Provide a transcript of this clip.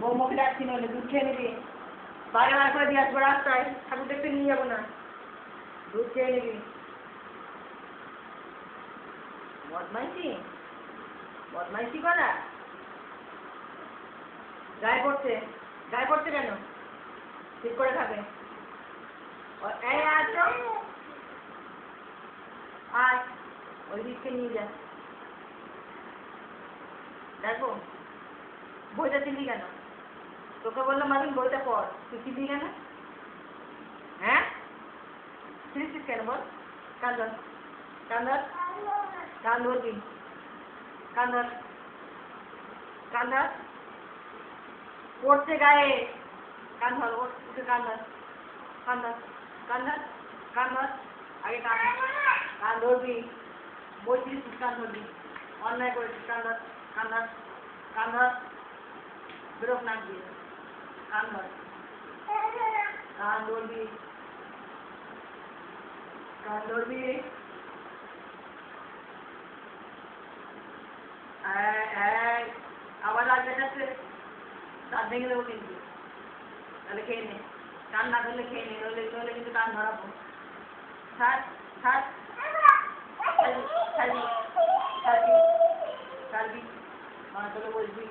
বৌমাকে ডাকছি নইলে দুধ খেয়ে নিবি। বাইরে বার করে দিয়ে আসবো রাস্তায়, ঠাকুর দেখতে নিয়ে যাবো না। দুধ খেয়ে নিবি। বদমাইশি বদমাইশি করা গায়ে পড়ছে কেন? ঠিক করে খাবে। এই আছো আয়, ওই দিককে নিয়ে যা। দেখো বইটা চিনলি কেন? তোকে বললাম মাদিন বইটা পড়, তুই চিনলি কেন? হ্যাঁ চিনছিস কেন বল? কান ধর, কান ধর, কান ধরবি, কান ধর, কান ধর, পড়ছে গায়ে। কান ধর, উঠে কান ধর, কান ধর, কান ধর, কান ধর, আগে কান ধরবি। বই চিনছিস, কান ধরবি। অন্যায় করেছিস, কান ধর, কান ধর, কান ধর, বেরোক নাক দিয়ে। কান ধর, কান ধরবি, কান ধরবি। আবার রাগ দেখাচ্ছে, দাঁত ভেঙে দেবো কিন্তু। তাহলে খেয়ে নে, কান না ধরলে খেয়ে নে, নইলে কিন্তু কান ধরাবো। ছাড় ছাড়, ছাড়বি ছাড়বি ছাড়বি, মা তোকে বলবি।